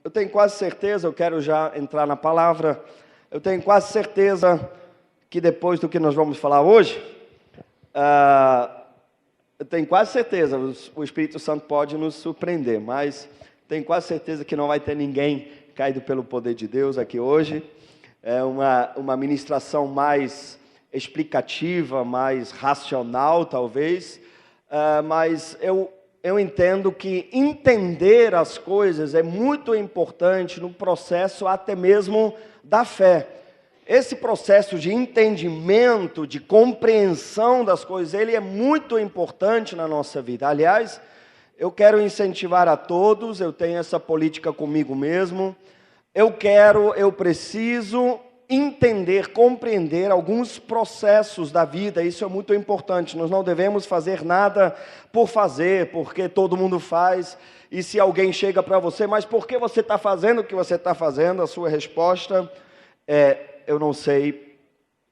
Eu tenho quase certeza, eu quero já entrar na palavra, eu tenho quase certeza que depois do que nós vamos falar hoje, eu tenho quase certeza, o Espírito Santo pode nos surpreender, mas tenho quase certeza que não vai ter ninguém caído pelo poder de Deus aqui hoje. É uma ministração mais explicativa, mais racional, talvez, mas eu entendo que entender as coisas é muito importante no processo até mesmo da fé. Esse processo de entendimento, de compreensão das coisas, ele é muito importante na nossa vida. Aliás, eu quero incentivar a todos, eu tenho essa política comigo mesmo, eu preciso entender, compreender alguns processos da vida, isso é muito importante. Nós não devemos fazer nada por fazer, porque todo mundo faz, e se alguém chega para você, mas por que você está fazendo o que você está fazendo? A sua resposta é, eu não sei,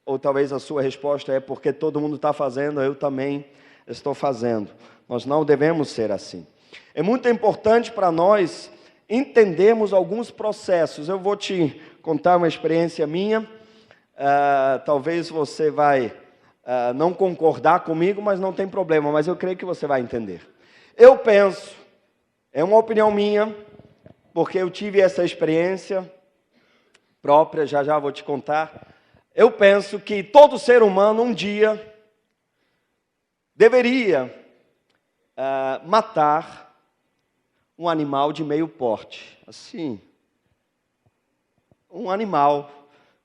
ou talvez a sua resposta é porque todo mundo está fazendo, eu também estou fazendo. Nós não devemos ser assim. É muito importante para nós entendermos alguns processos. Eu vou te contar uma experiência minha, talvez você vai não concordar comigo, mas não tem problema, mas eu creio que você vai entender. Eu penso, é uma opinião minha, porque eu tive essa experiência própria, já vou te contar. Eu penso que todo ser humano um dia deveria matar um animal de meio porte, assim, um animal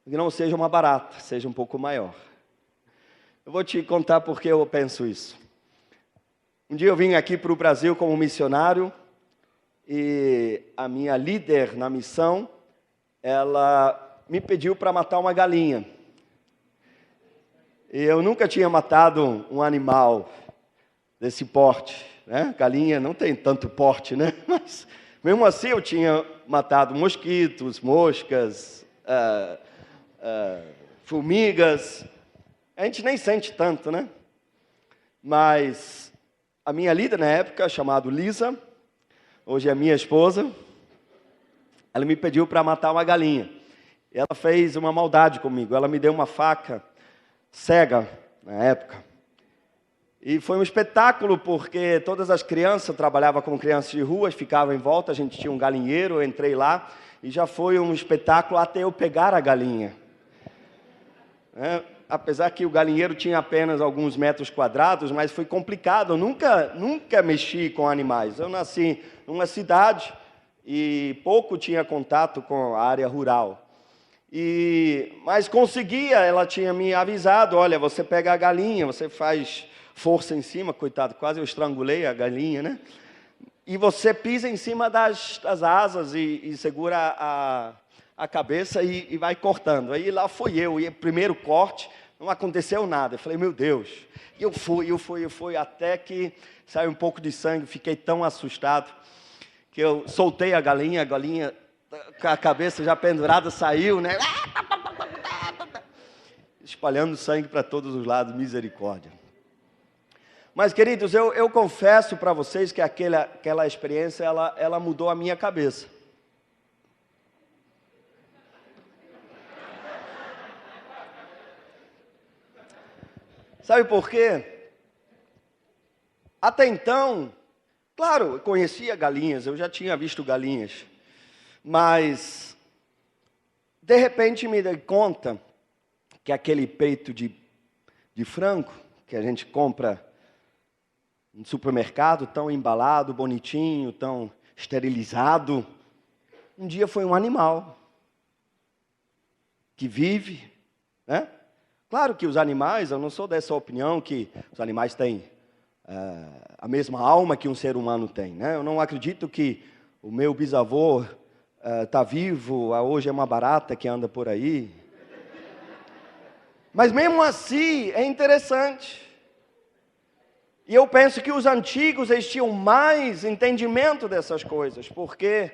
que não seja uma barata, seja um pouco maior. Eu vou te contar por que eu penso isso. Um dia eu vim aqui para o Brasil como missionário e a minha líder na missão, ela me pediu para matar uma galinha. E eu nunca tinha matado um animal desse porte, né? Galinha não tem tanto porte, né? Mas mesmo assim eu tinha matado mosquitos, moscas, formigas. A gente nem sente tanto, né? Mas a minha líder na época, chamada Lisa, hoje é minha esposa, ela me pediu para matar uma galinha. E ela fez uma maldade comigo. Ela me deu uma faca cega na época. E foi um espetáculo, porque todas as crianças, eu trabalhava com crianças de ruas, ficavam em volta, a gente tinha um galinheiro, eu entrei lá, e já foi um espetáculo até eu pegar a galinha. Apesar que o galinheiro tinha apenas alguns metros quadrados, mas foi complicado, eu nunca mexi com animais. Eu nasci numa cidade e pouco tinha contato com a área rural. Mas conseguia, ela tinha me avisado, olha, você pega a galinha, você faz força em cima, coitado, quase eu estrangulei a galinha, né? E você pisa em cima das asas e segura a cabeça e vai cortando. Aí lá fui eu, e primeiro corte, não aconteceu nada. Eu falei, meu Deus. E eu fui, até que saiu um pouco de sangue, fiquei tão assustado, que eu soltei a galinha com a cabeça já pendurada, saiu, né? Espalhando sangue para todos os lados, misericórdia. Mas, queridos, eu confesso para vocês que aquela experiência, ela mudou a minha cabeça. Sabe por quê? Até então, claro, eu conhecia galinhas, eu já tinha visto galinhas, mas, de repente, me dei conta que aquele peito de frango que a gente compra no supermercado, tão embalado, bonitinho, tão esterilizado, um dia foi um animal que vive, né? Claro que os animais, eu não sou dessa opinião que os animais têm a mesma alma que um ser humano tem, né? Eu não acredito que o meu bisavô está vivo, hoje é uma barata que anda por aí. Mas mesmo assim é interessante. E eu penso que os antigos eles tinham mais entendimento dessas coisas, porque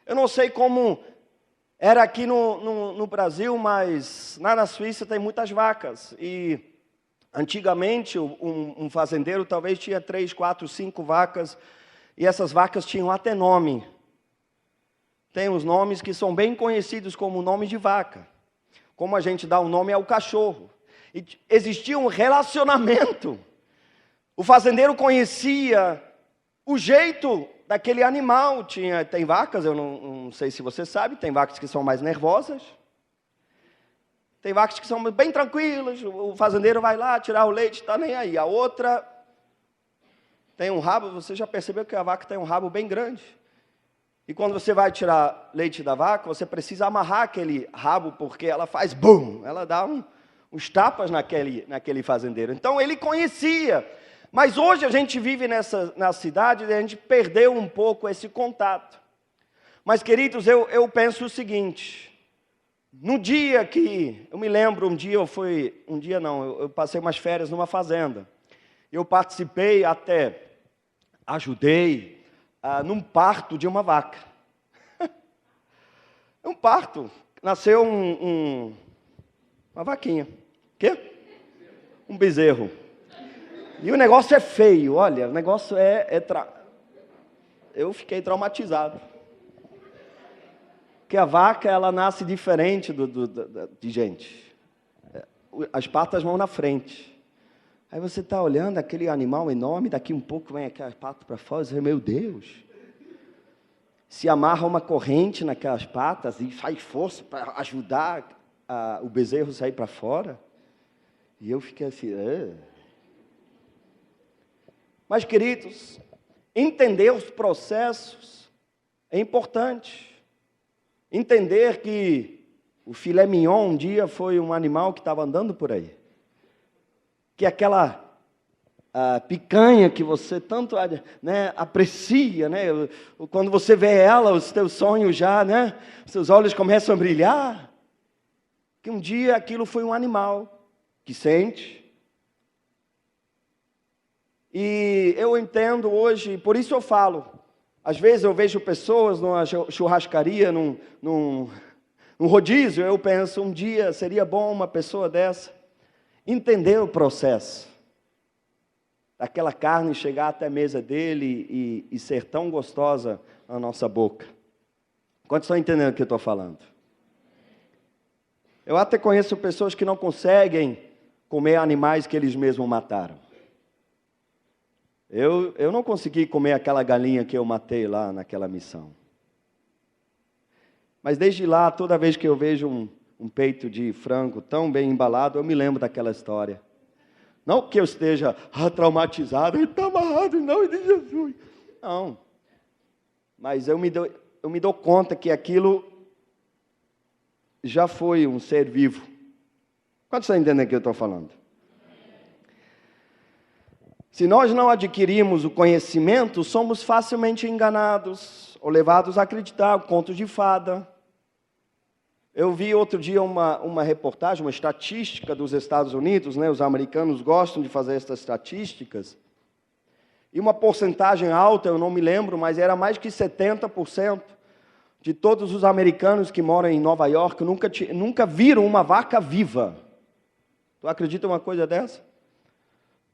eu não sei como era aqui no Brasil, mas lá na Suíça tem muitas vacas. E antigamente um fazendeiro talvez tinha 3, 4, 5 vacas, e essas vacas tinham até nome. tem os nomes que são bem conhecidos como nome de vaca, como a gente dá o nome ao cachorro. E existia um relacionamento. O fazendeiro conhecia o jeito daquele animal. Tem vacas, eu não sei se você sabe, tem vacas que são mais nervosas, tem vacas que são bem tranquilas, o fazendeiro vai lá tirar o leite, está nem aí. A outra tem um rabo, você já percebeu que a vaca tem um rabo bem grande. E quando você vai tirar leite da vaca, você precisa amarrar aquele rabo, porque ela faz bum, ela dá uns tapas naquele fazendeiro. Então ele conhecia, mas hoje a gente vive na cidade e a gente perdeu um pouco esse contato. Mas queridos, eu penso o seguinte, no dia que, eu me lembro eu passei umas férias numa fazenda. Eu participei ajudei num parto de uma vaca. Um parto. Nasceu uma vaquinha. Quê? Um bezerro. E o negócio é feio, olha, o negócio eu fiquei traumatizado. Porque a vaca, ela nasce diferente de gente. As patas vão na frente. Aí você está olhando aquele animal enorme, daqui um pouco vem aquelas patas para fora, e você diz, meu Deus, se amarra uma corrente naquelas patas e faz força para ajudar o bezerro a sair para fora. E eu fiquei assim, Mas, queridos, entender os processos é importante. Entender que o filé mignon um dia foi um animal que estava andando por aí. Que aquela picanha que você tanto aprecia, quando você vê ela, os teus sonhos já, seus olhos começam a brilhar, que um dia aquilo foi um animal que sente. E eu entendo hoje, por isso eu falo, às vezes eu vejo pessoas numa churrascaria, num rodízio, eu penso, um dia seria bom uma pessoa dessa entender o processo, aquela carne chegar até a mesa dele e ser tão gostosa na nossa boca. Quantos estão entendendo o que eu estou falando? Eu até conheço pessoas que não conseguem comer animais que eles mesmos mataram. Eu não consegui comer aquela galinha que eu matei lá naquela missão. Mas desde lá, toda vez que eu vejo um peito de frango tão bem embalado, eu me lembro daquela história. Não que eu esteja traumatizado, ele está amarrado em nome de Jesus. Não. Mas eu me dou conta que aquilo já foi um ser vivo. Quantos estão entendendo o que eu estou falando? Se nós não adquirirmos o conhecimento, somos facilmente enganados ou levados a acreditar contos de fada. Eu vi outro dia uma reportagem, uma estatística dos Estados Unidos, os americanos gostam de fazer essas estatísticas, e uma porcentagem alta, eu não me lembro, mas era mais que 70% de todos os americanos que moram em Nova York nunca viram uma vaca viva. Tu acredita uma coisa dessa?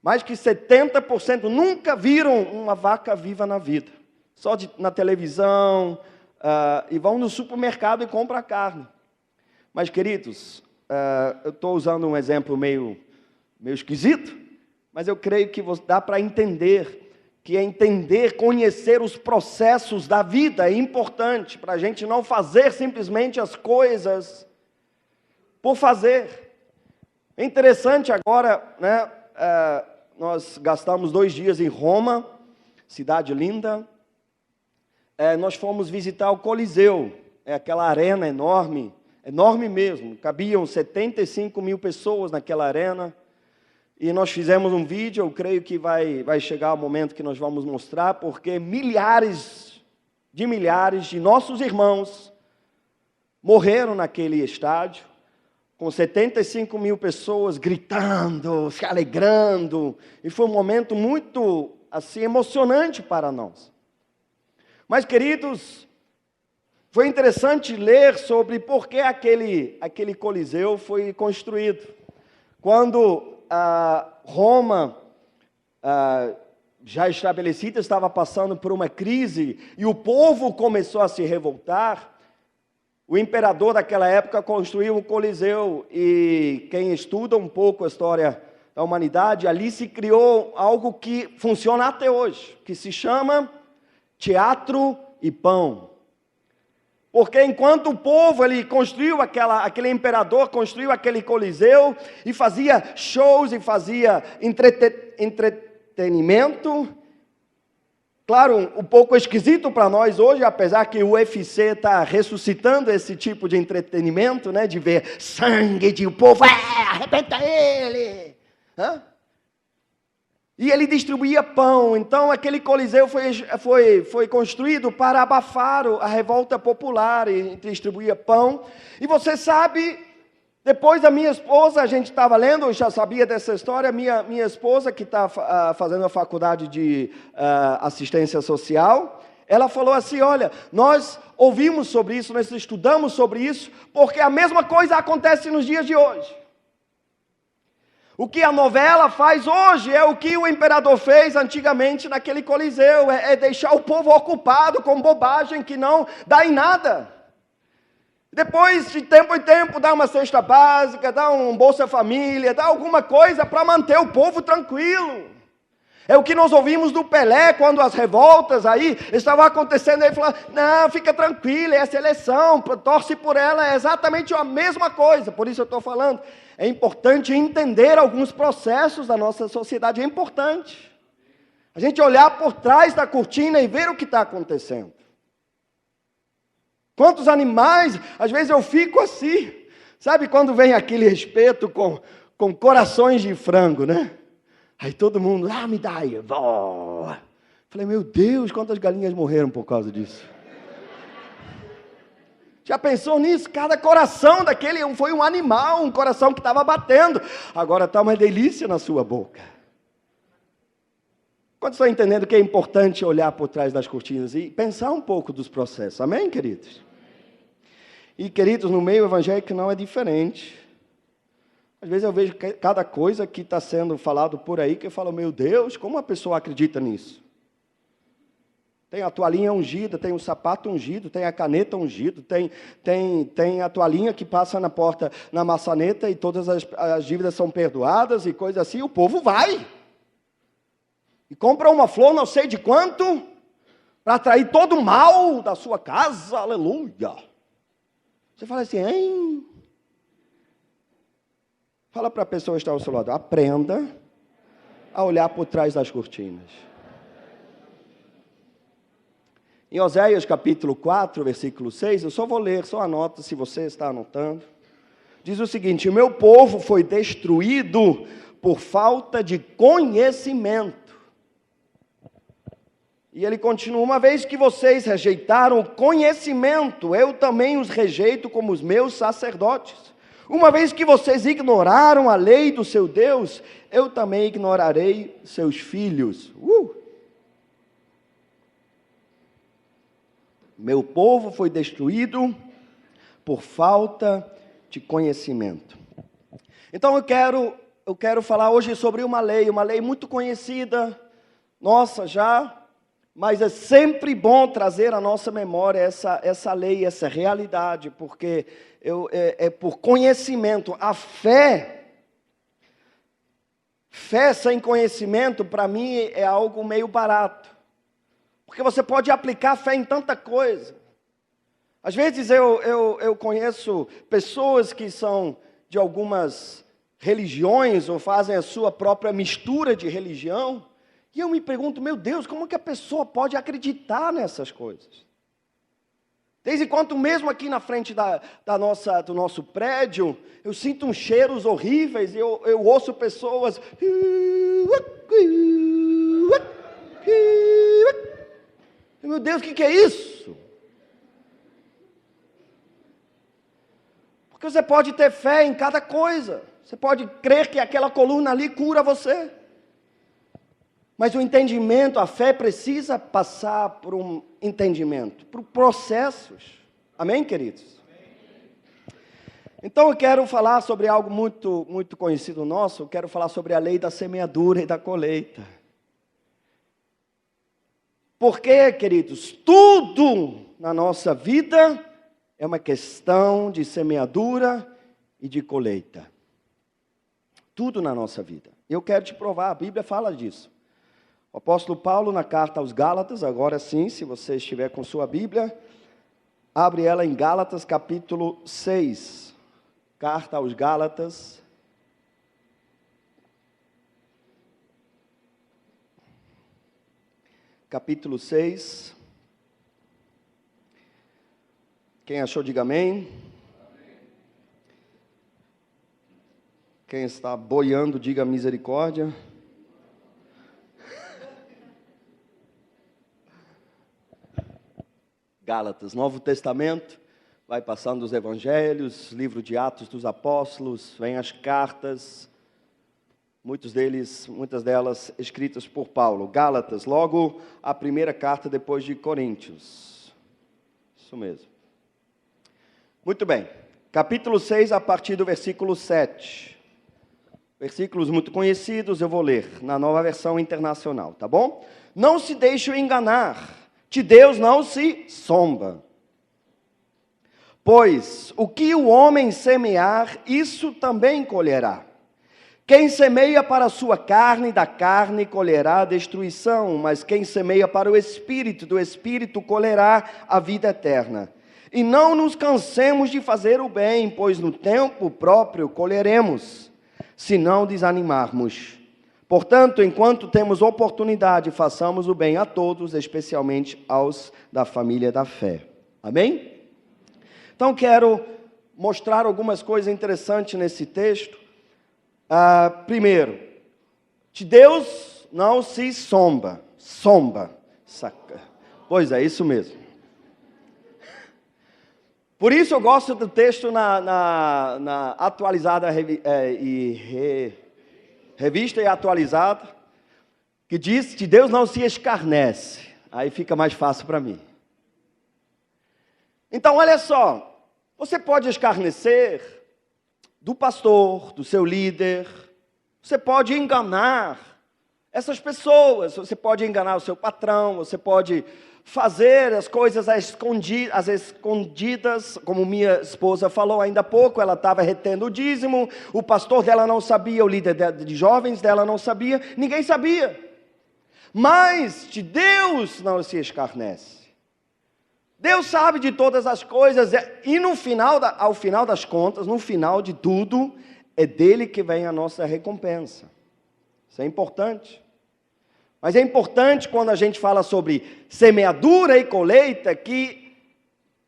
Mais que 70% nunca viram uma vaca viva na vida. Só na televisão, e vão no supermercado e compram carne. Mas, queridos, eu estou usando um exemplo meio esquisito, mas eu creio que dá para entender, conhecer os processos da vida é importante, para a gente não fazer simplesmente as coisas por fazer. É interessante agora, nós gastamos 2 dias em Roma, cidade linda. Nós fomos visitar o Coliseu, aquela arena enorme, enorme mesmo. Cabiam 75 mil pessoas naquela arena. E nós fizemos um vídeo, eu creio que vai chegar o momento que nós vamos mostrar, porque milhares de nossos irmãos morreram naquele estádio, com 75 mil pessoas gritando, se alegrando, e foi um momento muito assim, emocionante para nós. Mas, queridos, foi interessante ler sobre por que aquele Coliseu foi construído. Quando Roma já estabelecida, estava passando por uma crise e o povo começou a se revoltar, o imperador daquela época construiu um coliseu e quem estuda um pouco a história da humanidade, ali se criou algo que funciona até hoje, que se chama teatro e pão. Porque enquanto o povo ele construiu aquele imperador construiu aquele coliseu e fazia shows e fazia entretenimento, claro, um pouco esquisito para nós hoje, apesar que o UFC está ressuscitando esse tipo de entretenimento, né, de ver sangue de o povo, arrebenta ele! Hã? E ele distribuía pão, então aquele coliseu foi construído para abafar a revolta popular e distribuía pão. E você sabe, depois da minha esposa, a gente estava lendo, eu já sabia dessa história, minha esposa que está fazendo a faculdade de assistência social, ela falou assim, olha, nós ouvimos sobre isso, nós estudamos sobre isso, porque a mesma coisa acontece nos dias de hoje. O que a novela faz hoje é o que o imperador fez antigamente naquele coliseu, é deixar o povo ocupado com bobagem que não dá em nada. Depois, de tempo em tempo, dá uma cesta básica, dá um Bolsa Família, dá alguma coisa para manter o povo tranquilo. É o que nós ouvimos do Pelé, quando as revoltas aí estavam acontecendo, ele falou, não, fica tranquilo, é a seleção, torce por ela, é exatamente a mesma coisa. Por isso eu estou falando, é importante entender alguns processos da nossa sociedade, é importante. A gente olhar por trás da cortina e ver o que está acontecendo. Quantos animais, às vezes eu fico assim, sabe quando vem aquele espeto com corações de frango, né? Aí todo mundo, me dá aí, vó. Falei, meu Deus, quantas galinhas morreram por causa disso? Já pensou nisso? Cada coração daquele foi um animal, um coração que estava batendo. Agora está uma delícia na sua boca. Quando estão entendendo que é importante olhar por trás das cortinas e pensar um pouco dos processos. Amém, queridos? E, queridos, no meio evangélico não é diferente. Às vezes eu vejo cada coisa que está sendo falado por aí, que eu falo, meu Deus, como a pessoa acredita nisso? Tem a toalhinha ungida, tem o sapato ungido, tem a caneta ungida, tem a toalhinha que passa na porta, na maçaneta, e todas as dívidas são perdoadas e coisa assim, o povo vai. E compra uma flor não sei de quanto, para atrair todo o mal da sua casa, aleluia. Você fala assim, hein? Fala para a pessoa que está ao seu lado, aprenda a olhar por trás das cortinas. Em Oséias capítulo 4, versículo 6, eu só vou ler, só anota se você está anotando. Diz o seguinte, o meu povo foi destruído por falta de conhecimento. E ele continua, uma vez que vocês rejeitaram o conhecimento, eu também os rejeito como os meus sacerdotes. Uma vez que vocês ignoraram a lei do seu Deus, eu também ignorarei seus filhos. Meu povo foi destruído por falta de conhecimento. Então eu quero falar hoje sobre uma lei muito conhecida, nossa já, mas é sempre bom trazer à nossa memória essa lei, essa realidade, porque é por conhecimento. A fé sem conhecimento, para mim, é algo meio barato. Porque você pode aplicar fé em tanta coisa. Às vezes eu conheço pessoas que são de algumas religiões, ou fazem a sua própria mistura de religião, e eu me pergunto, meu Deus, como que a pessoa pode acreditar nessas coisas? Desde quando mesmo aqui na frente do nosso prédio, eu sinto uns cheiros horríveis, eu ouço pessoas... Meu Deus, o que é isso? Porque você pode ter fé em cada coisa. Você pode crer que aquela coluna ali cura você. Mas o entendimento, a fé precisa passar por um entendimento, por processos. Amém, queridos? Então eu quero falar sobre algo muito, muito conhecido nosso. Eu quero falar sobre a lei da semeadura e da colheita. Porque, queridos, tudo na nossa vida é uma questão de semeadura e de colheita. Tudo na nossa vida. Eu quero te provar, a Bíblia fala disso. O apóstolo Paulo, na carta aos Gálatas, agora sim, se você estiver com sua Bíblia, abre ela em Gálatas, capítulo 6. Carta aos Gálatas. Capítulo 6. Quem achou, diga amém. Quem está boiando, diga misericórdia. Gálatas, Novo Testamento, vai passando os evangelhos, livro de Atos dos Apóstolos, vem as cartas, muitas delas escritas por Paulo. Gálatas, logo a primeira carta depois de Coríntios. Isso mesmo. Muito bem, capítulo 6, a partir do versículo 7. Versículos muito conhecidos, eu vou ler na Nova Versão Internacional, tá bom? Não se deixe enganar, de Deus não se zomba. Pois o que o homem semear, isso também colherá. Quem semeia para a sua carne, da carne colherá a destruição, mas quem semeia para o Espírito, do Espírito colherá a vida eterna. E não nos cansemos de fazer o bem, pois no tempo próprio colheremos, se não desanimarmos. Portanto, enquanto temos oportunidade, façamos o bem a todos, especialmente aos da família da fé. Amém? Então, quero mostrar algumas coisas interessantes nesse texto. Primeiro, de Deus não se zomba. Saca. Pois é, isso mesmo. Por isso eu gosto do texto na atualizada revista e atualizada, que diz que Deus não se escarnece. Aí fica mais fácil para mim. Então, olha só, você pode escarnecer do pastor, do seu líder, você pode enganar essas pessoas, você pode enganar o seu patrão, você pode fazer as coisas às escondidas, como minha esposa falou ainda há pouco, ela estava retendo o dízimo, o pastor dela não sabia, o líder de jovens dela não sabia, ninguém sabia. Mas de Deus não se escarnece. Deus sabe de todas as coisas, e ao final das contas, no final de tudo, é dele que vem a nossa recompensa. Isso é importante. Mas é importante quando a gente fala sobre semeadura e colheita, que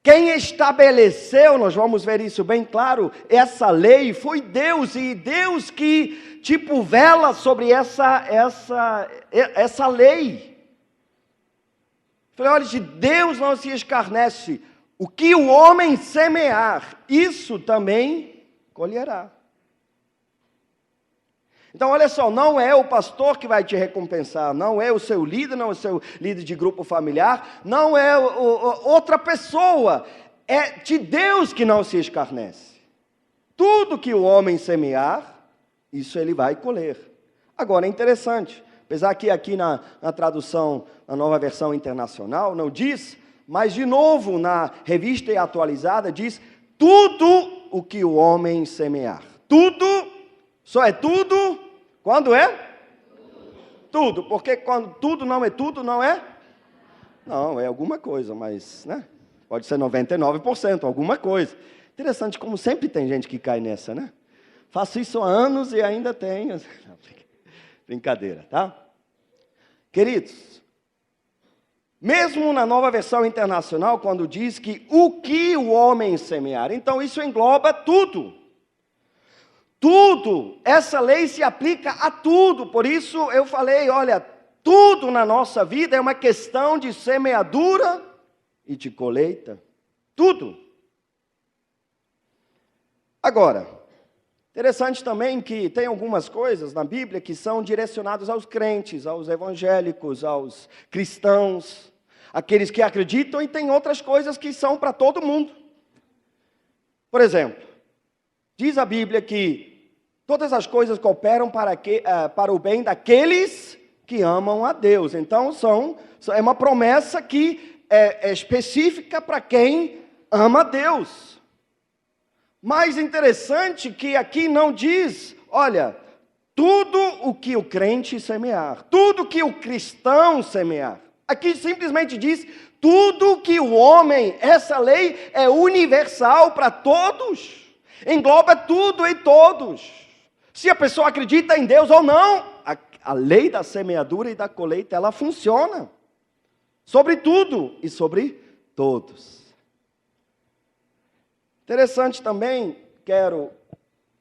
quem estabeleceu, nós vamos ver isso bem claro, essa lei foi Deus, e Deus que vela sobre essa lei. Falei, olha, de Deus não se escarnece, o que o homem semear, isso também colherá. Então, olha só, não é o pastor que vai te recompensar, não é o seu líder, não é o seu líder de grupo familiar, não é outra pessoa, é de Deus que não se escarnece. Tudo que o homem semear, isso ele vai colher. Agora, é interessante, apesar que aqui na tradução, na Nova Versão Internacional, não diz, mas de novo, na revista e atualizada, diz, tudo o que o homem semear. Tudo, só é tudo, quando é? Tudo, porque quando tudo não é tudo, não é? Não, é alguma coisa, mas, né? Pode ser 99%, alguma coisa. Interessante como sempre tem gente que cai nessa, né? Faço isso há anos e ainda tenho. Brincadeira, tá? Queridos, mesmo na Nova Versão Internacional, quando diz que o que o homem semear, então isso engloba tudo. Tudo, essa lei se aplica a tudo, por isso eu falei, olha, tudo na nossa vida é uma questão de semeadura e de colheita, tudo. Agora, interessante também que tem algumas coisas na Bíblia que são direcionadas aos crentes, aos evangélicos, aos cristãos, aqueles que acreditam, e tem outras coisas que são para todo mundo. Por exemplo, diz a Bíblia que todas as coisas cooperam para o bem daqueles que amam a Deus. Então, são É uma promessa que é específica para quem ama Deus. Mais interessante que aqui não diz, olha, tudo o que o crente semear, tudo que o cristão semear. Aqui simplesmente diz, tudo que o homem, essa lei é universal para todos, engloba tudo e todos. Se a pessoa acredita em Deus ou não, a lei da semeadura e da colheita, ela funciona sobre tudo e sobre todos. Interessante também, quero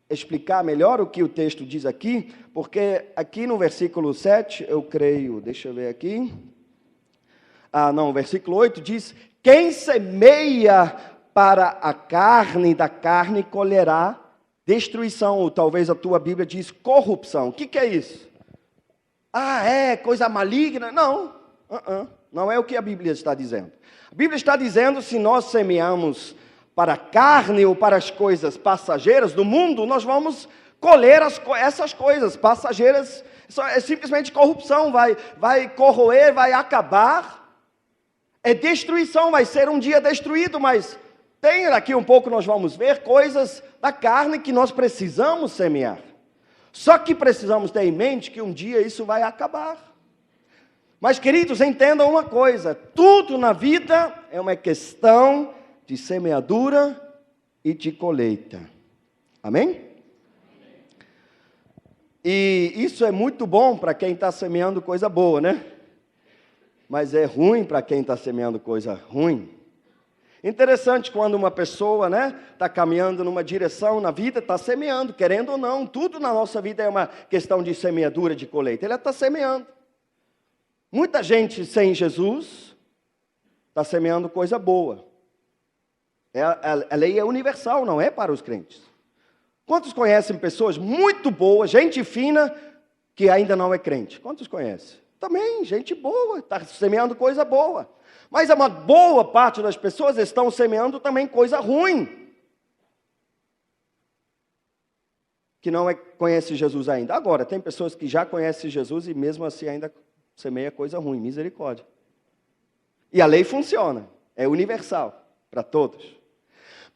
explicar melhor o que o texto diz aqui, porque aqui no versículo 7, eu creio, deixa eu ver aqui, o versículo 8 diz, quem semeia para a carne, da carne colherá destruição, ou talvez a tua Bíblia diz corrupção. O que é isso? Coisa maligna? Não, não é o que a Bíblia está dizendo. A Bíblia está dizendo, se nós semeamos para a carne ou para as coisas passageiras do mundo, nós vamos colher essas coisas passageiras. É simplesmente corrupção, vai corroer, vai acabar. É destruição, vai ser um dia destruído, mas tem aqui um pouco, nós vamos ver coisas da carne que nós precisamos semear. Só que precisamos ter em mente que um dia isso vai acabar. Mas, queridos, entendam uma coisa, tudo na vida é uma questão de semeadura e de colheita. Amém? E isso é muito bom para quem está semeando coisa boa, né? Mas é ruim para quem está semeando coisa ruim. Interessante quando uma pessoa, está caminhando numa direção na vida, está semeando, querendo ou não, tudo na nossa vida é uma questão de semeadura, de colheita. Ele está semeando. Muita gente sem Jesus está semeando coisa boa. A lei é universal, não é para os crentes. Quantos conhecem pessoas muito boas, gente fina, que ainda não é crente? Quantos conhecem? Também, gente boa, está semeando coisa boa. Mas uma boa parte das pessoas estão semeando também coisa ruim. Que não conhece Jesus ainda. Agora, tem pessoas que já conhecem Jesus e mesmo assim ainda semeia coisa ruim, misericórdia. E a lei funciona, é universal, para todos.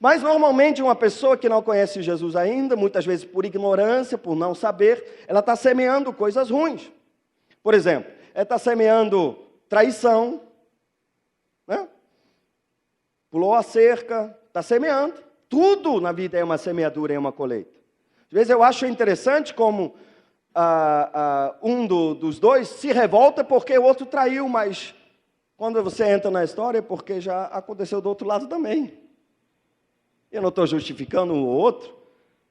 Mas normalmente uma pessoa que não conhece Jesus ainda, muitas vezes por ignorância, por não saber, ela está semeando coisas ruins. Por exemplo, ela está semeando traição, pulou a cerca, está semeando. Tudo na vida é uma semeadura, é uma colheita. Às vezes eu acho interessante como dos dois se revolta porque o outro traiu, mas quando você entra na história é porque já aconteceu do outro lado também. Eu não estou justificando um ou outro,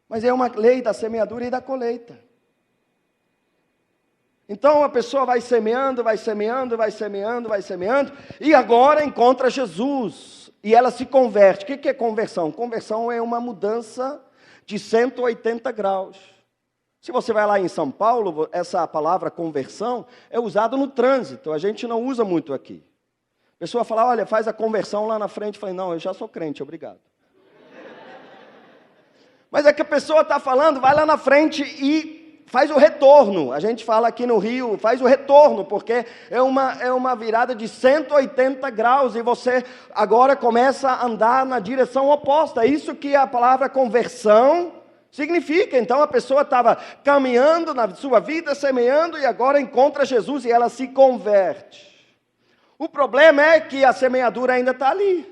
mas é uma lei da semeadura e da colheita. Então a pessoa vai semeando, vai semeando, vai semeando, vai semeando, e agora encontra Jesus, e ela se converte. O que é conversão? Conversão é uma mudança de 180 graus. Se você vai lá em São Paulo, essa palavra conversão é usada no trânsito, a gente não usa muito aqui. A pessoa fala, olha, faz a conversão lá na frente. Eu falei, não, eu já sou crente, obrigado. Mas é que a pessoa está falando, vai lá na frente e faz o retorno. A gente fala aqui no Rio, faz o retorno, porque é uma virada de 180 graus e você agora começa a andar na direção oposta. É isso que a palavra conversão significa. Então a pessoa estava caminhando na sua vida, semeando, e agora encontra Jesus e ela se converte. O problema é que a semeadura ainda está ali.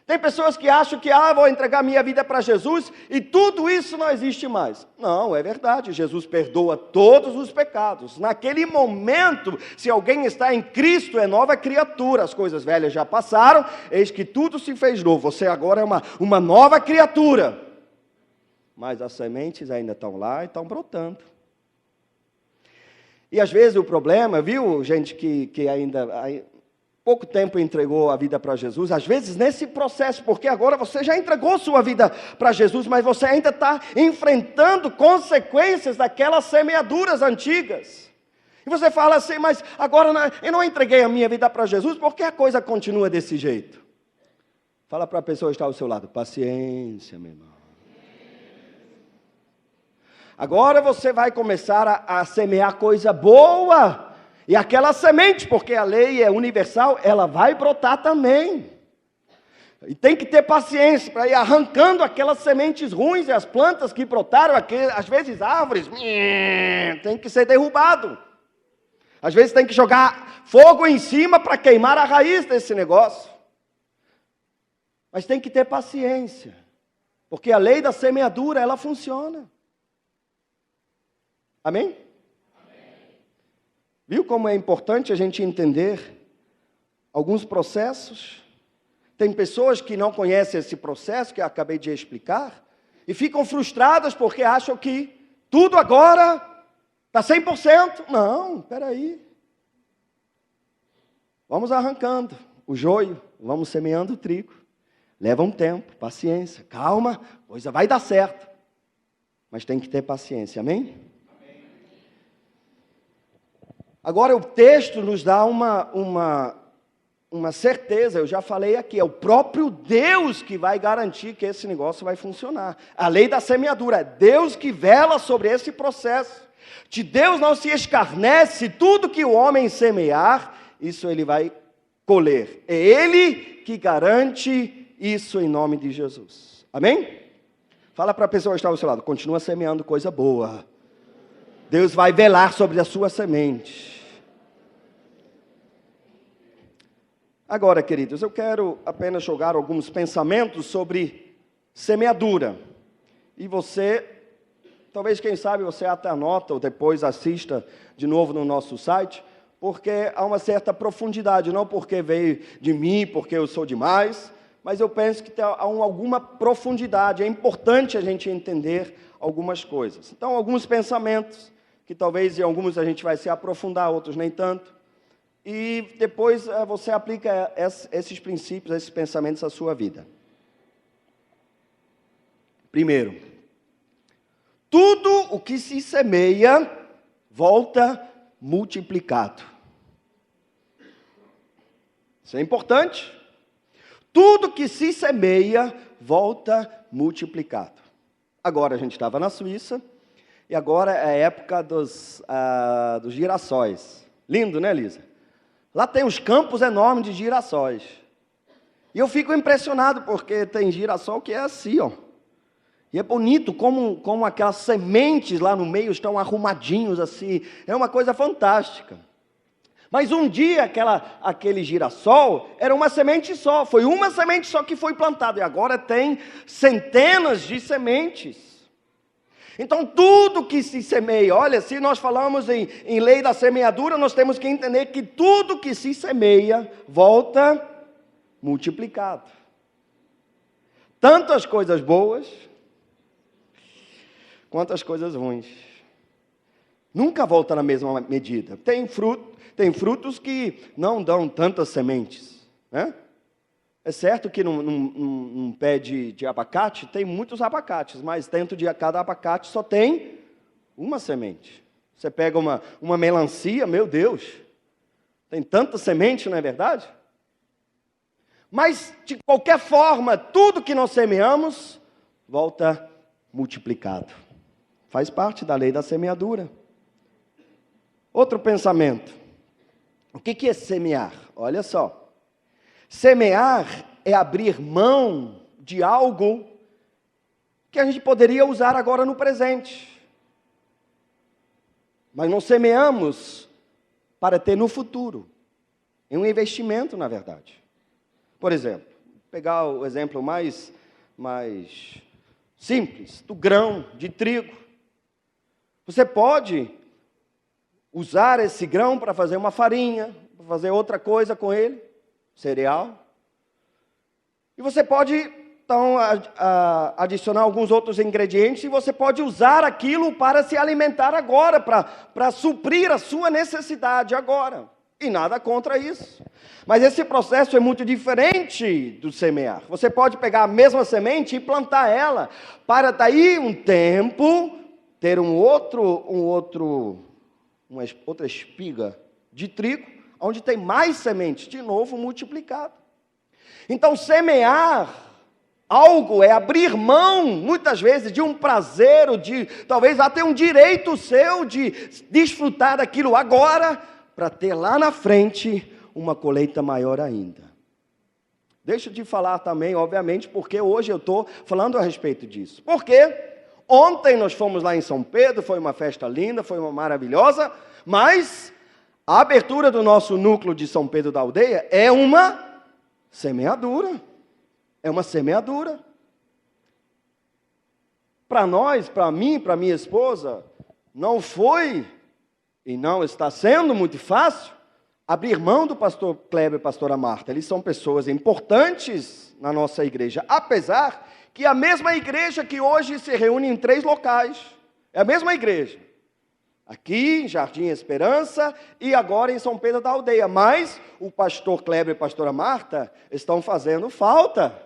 Tem pessoas que acham que, vou entregar minha vida para Jesus e tudo isso não existe mais. Não, é verdade, Jesus perdoa todos os pecados. Naquele momento, se alguém está em Cristo, é nova criatura. As coisas velhas já passaram, eis que tudo se fez novo. Você agora é uma nova criatura. Mas as sementes ainda estão lá e estão brotando. E às vezes o problema, viu, gente que ainda pouco tempo entregou a vida para Jesus, às vezes nesse processo, porque agora você já entregou sua vida para Jesus, mas você ainda está enfrentando consequências daquelas semeaduras antigas. E você fala assim, mas agora eu não entreguei a minha vida para Jesus, por que a coisa continua desse jeito? Fala para a pessoa que está ao seu lado, paciência, meu irmão. Agora você vai começar a semear coisa boa, E aquela semente, porque a lei é universal, ela vai brotar também. E tem que ter paciência para ir arrancando aquelas sementes ruins e as plantas que brotaram, às vezes árvores, tem que ser derrubado. Às vezes tem que jogar fogo em cima para queimar a raiz desse negócio. Mas tem que ter paciência, porque a lei da semeadura, ela funciona. Amém? Viu como é importante a gente entender alguns processos? Tem pessoas que não conhecem esse processo que eu acabei de explicar e ficam frustradas porque acham que tudo agora está 100%. Não, espera aí. Vamos arrancando o joio, vamos semeando o trigo. Leva um tempo, paciência, calma, coisa vai dar certo. Mas tem que ter paciência, amém? Agora o texto nos dá uma certeza, eu já falei aqui, é o próprio Deus que vai garantir que esse negócio vai funcionar. A lei da semeadura, é Deus que vela sobre esse processo. De Deus não se escarnece, tudo que o homem semear, isso ele vai colher. É Ele que garante isso em nome de Jesus. Amém? Fala para a pessoa que está ao seu lado, continua semeando coisa boa. Deus vai velar sobre a sua semente. Agora, queridos, eu quero apenas jogar alguns pensamentos sobre semeadura. E você, talvez, quem sabe, você até anota ou depois assista de novo no nosso site, porque há uma certa profundidade, não porque veio de mim, porque eu sou demais, mas eu penso que há alguma profundidade. É importante a gente entender algumas coisas. Então, alguns pensamentos, que talvez em alguns a gente vai se aprofundar, outros nem tanto. E depois você aplica esses princípios, esses pensamentos à sua vida. Primeiro, tudo o que se semeia, volta multiplicado. Isso é importante. Tudo que se semeia, volta multiplicado. Agora a gente estava na Suíça, e agora é a época dos girassóis. Lindo, né, Lisa? Lá tem uns campos enormes de girassóis. E eu fico impressionado, porque tem girassol que é assim, ó. E é bonito como aquelas sementes lá no meio estão arrumadinhos assim. É uma coisa fantástica. Mas um dia aquele girassol era uma semente só. Foi uma semente só que foi plantada. E agora tem centenas de sementes. Então, tudo que se semeia, olha, se nós falamos em lei da semeadura, nós temos que entender que tudo que se semeia, volta multiplicado. Tanto as coisas boas, quanto as coisas ruins. Nunca volta na mesma medida. Tem frutos que não dão tantas sementes, né? É certo que num pé de abacate tem muitos abacates, mas dentro de cada abacate só tem uma semente. Você pega uma melancia, meu Deus, tem tanta semente, não é verdade? Mas, de qualquer forma, tudo que nós semeamos, volta multiplicado. Faz parte da lei da semeadura. Outro pensamento. O que é semear? Olha só. Semear é abrir mão de algo que a gente poderia usar agora no presente. Mas não semeamos para ter no futuro. É um investimento, na verdade. Por exemplo, pegar o exemplo mais simples, do grão de trigo. Você pode usar esse grão para fazer uma farinha, para fazer outra coisa com ele, cereal. E você pode, então, adicionar alguns outros ingredientes e você pode usar aquilo para se alimentar agora, para suprir a sua necessidade agora. E nada contra isso. Mas esse processo é muito diferente do semear. Você pode pegar a mesma semente e plantar ela, para daí um tempo ter uma outra espiga de trigo, onde tem mais sementes, de novo multiplicado. Então, semear algo é abrir mão, muitas vezes, de um prazer, ou de talvez até um direito seu de desfrutar daquilo agora, para ter lá na frente uma colheita maior ainda. Deixa eu te falar também, obviamente, porque hoje eu estou falando a respeito disso. Por quê? Ontem nós fomos lá em São Pedro, foi uma festa linda, foi uma maravilhosa, mas a abertura do nosso núcleo de São Pedro da Aldeia é uma semeadura. É uma semeadura. Para nós, para mim, para minha esposa, não foi e não está sendo muito fácil abrir mão do pastor Kleber e pastora Marta. Eles são pessoas importantes na nossa igreja, apesar que a mesma igreja que hoje se reúne em 3 locais, é a mesma igreja. Aqui em Jardim Esperança e agora em São Pedro da Aldeia. Mas o pastor Kleber e a pastora Marta estão fazendo falta.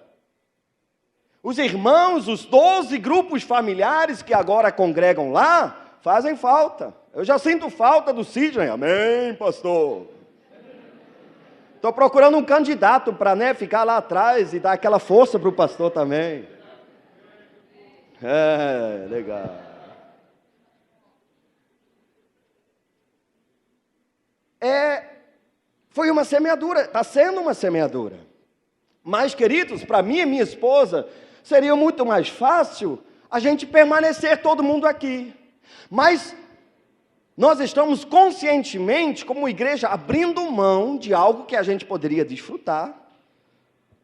Os irmãos, os 12 grupos familiares que agora congregam lá, fazem falta. Eu já sinto falta do Sidney. Amém, pastor? Estou procurando um candidato para ficar lá atrás e dar aquela força para o pastor também. É, legal. Foi uma semeadura, está sendo uma semeadura. Mas, queridos, para mim e minha esposa, seria muito mais fácil a gente permanecer todo mundo aqui. Mas nós estamos conscientemente, como igreja, abrindo mão de algo que a gente poderia desfrutar,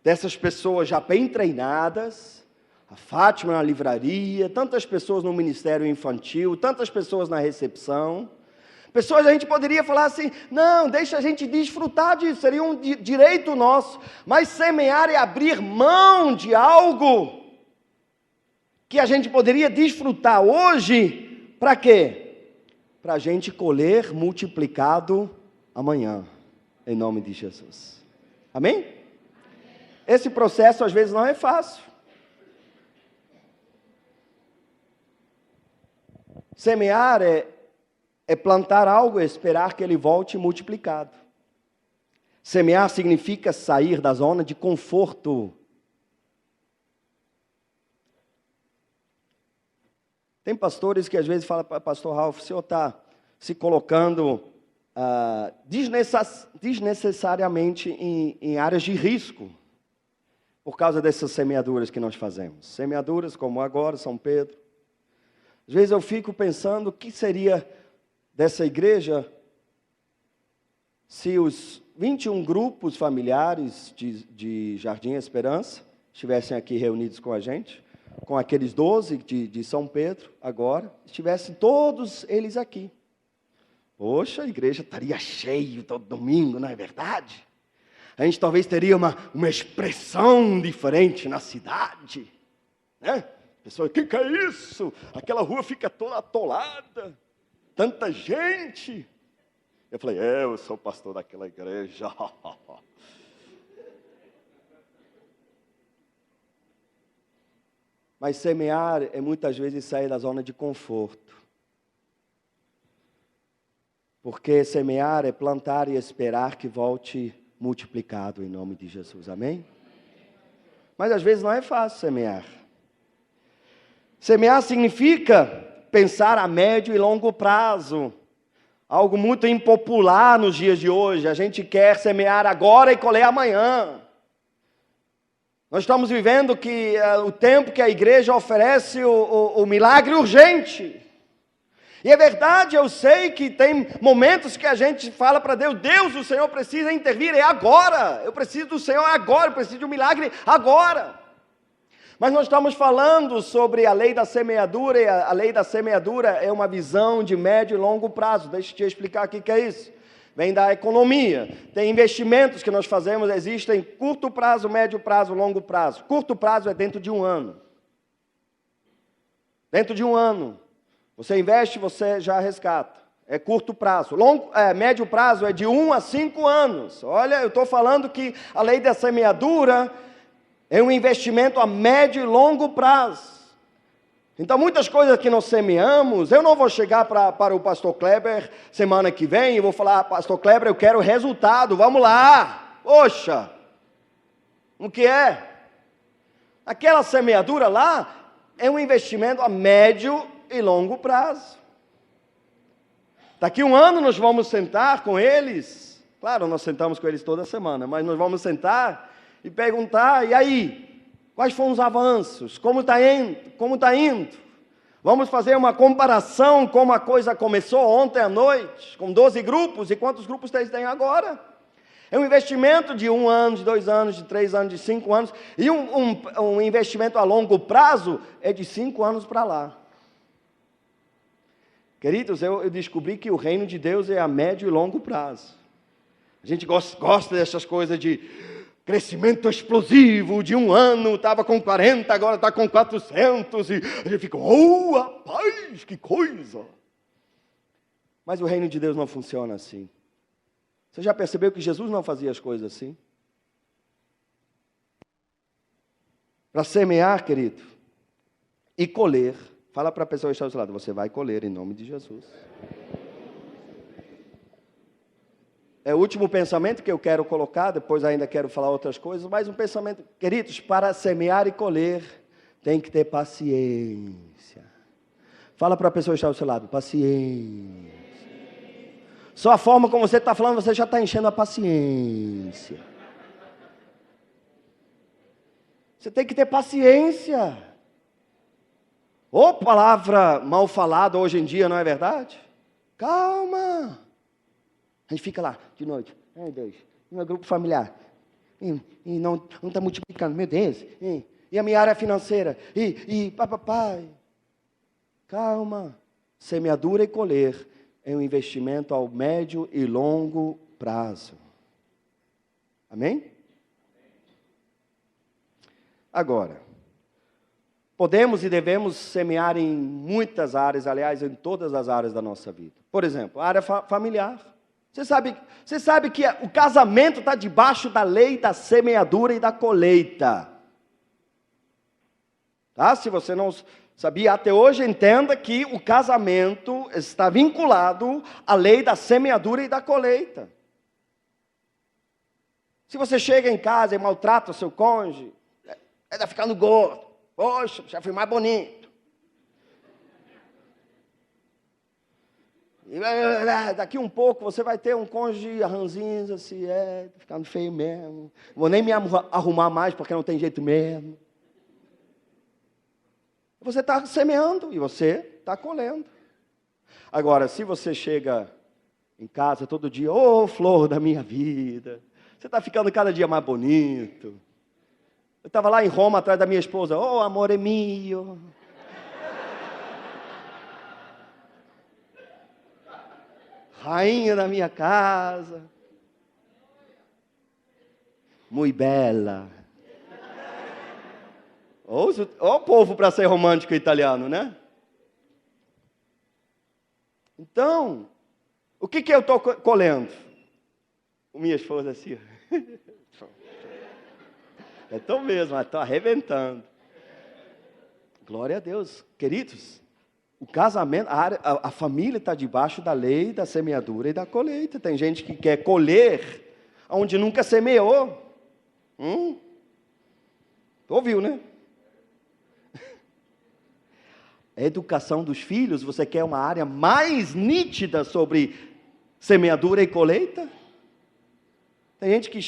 dessas pessoas já bem treinadas, a Fátima na livraria, tantas pessoas no ministério infantil, tantas pessoas na recepção. Pessoas, a gente poderia falar assim, não, deixa a gente desfrutar disso, seria um direito nosso. Mas semear é abrir mão de algo que a gente poderia desfrutar hoje, para quê? Para a gente colher multiplicado amanhã, em nome de Jesus. Amém? Esse processo às vezes não é fácil. Semear é plantar algo e esperar que ele volte multiplicado. Semear significa sair da zona de conforto. Tem pastores que às vezes falam, pastor Ralph, o senhor está se colocando desnecessariamente em áreas de risco, por causa dessas semeaduras que nós fazemos. Semeaduras como agora, São Pedro. Às vezes eu fico pensando o que seria dessa igreja se os 21 grupos familiares de Jardim Esperança estivessem aqui reunidos com a gente, com aqueles 12 de São Pedro, agora, estivessem todos eles aqui. Poxa, a igreja estaria cheia todo domingo, não é verdade? A gente talvez teria uma expressão diferente na cidade, né? Pessoal, o que é isso? Aquela rua fica toda atolada, tanta gente. Eu falei, eu sou pastor daquela igreja. Mas semear é muitas vezes sair da zona de conforto. Porque semear é plantar e esperar que volte multiplicado em nome de Jesus. Amém? Mas às vezes não é fácil semear. Semear significa pensar a médio e longo prazo. Algo muito impopular nos dias de hoje. A gente quer semear agora e colher amanhã. Nós estamos vivendo o tempo que a igreja oferece o milagre urgente. E é verdade, eu sei que tem momentos que a gente fala para Deus, Deus, o Senhor precisa intervir, é agora. Eu preciso do Senhor agora, eu preciso de um milagre agora. Mas nós estamos falando sobre a lei da semeadura, e a lei da semeadura é uma visão de médio e longo prazo. Deixa eu te explicar o que é isso. Vem da economia. Tem investimentos que nós fazemos, existem curto prazo, médio prazo, longo prazo. Curto prazo é dentro de um ano. Dentro de um ano. Você investe, você já resgata. É curto prazo. Médio prazo é de 1 a 5 anos. Olha, eu estou falando que a lei da semeadura é um investimento a médio e longo prazo. Então, muitas coisas que nós semeamos, eu não vou chegar para o pastor Kleber semana que vem e vou falar, pastor Kleber, eu quero resultado, vamos lá. Poxa, o que é? Aquela semeadura lá é um investimento a médio e longo prazo. Daqui um ano nós vamos sentar com eles. Claro, nós sentamos com eles toda semana, mas nós vamos sentar e perguntar, e aí? Quais foram os avanços? Como está indo? Vamos fazer uma comparação como a coisa começou ontem à noite, com 12 grupos, e quantos grupos vocês têm agora? É um investimento de 1 ano, de 2 anos, de 3 anos, de 5 anos, e um investimento a longo prazo é de 5 anos para lá. Queridos, eu descobri que o reino de Deus é a médio e longo prazo. A gente gosta dessas coisas de crescimento explosivo, de 1 ano estava com 40, agora está com 400, e a gente fica, oh, rapaz, que coisa! Mas o reino de Deus não funciona assim. Você já percebeu que Jesus não fazia as coisas assim? Para semear, querido, e colher, fala para a pessoa que está ao seu lado, você vai colher em nome de Jesus. É o último pensamento que eu quero colocar, depois ainda quero falar outras coisas, mas um pensamento, queridos, para semear e colher, tem que ter paciência. Fala para a pessoa que está ao seu lado, paciência. Só a forma como você está falando, você já está enchendo a paciência. Você tem que ter paciência. Ô, palavra mal falada hoje em dia, não é verdade? Calma. A gente fica lá, de noite. Ai, Deus, meu grupo familiar. E não está multiplicando, meu Deus. E a minha área financeira. Papai. Calma. Semeadura e colher é um investimento ao médio e longo prazo. Amém? Agora, podemos e devemos semear em muitas áreas, aliás, em todas as áreas da nossa vida. Por exemplo, a área familiar. Você sabe que o casamento está debaixo da lei da semeadura e da colheita. Tá? Se você não sabia até hoje, entenda que o casamento está vinculado à lei da semeadura e da colheita. Se você chega em casa e maltrata o seu cônjuge, está ficando gordo. Poxa, já fui mais bonito. E daqui um pouco você vai ter um cônjuge ranzinza, assim, tá ficando feio mesmo. Vou nem me arrumar mais porque não tem jeito mesmo. Você está semeando e você está colhendo. Agora, se você chega em casa todo dia, ô flor da minha vida, você está ficando cada dia mais bonito. Eu estava lá em Roma atrás da minha esposa, ô amore mio. Rainha da minha casa. Muito bela. Ó o povo para ser romântico italiano, né? Então, o que eu estou colhendo? Minha esposa assim. Eu estou mesmo, estou arrebentando. Glória a Deus. Queridos, o casamento, a família está debaixo da lei da semeadura e da colheita. Tem gente que quer colher onde nunca semeou. Ouviu, né? A educação dos filhos, você quer uma área mais nítida sobre semeadura e colheita? Tem gente que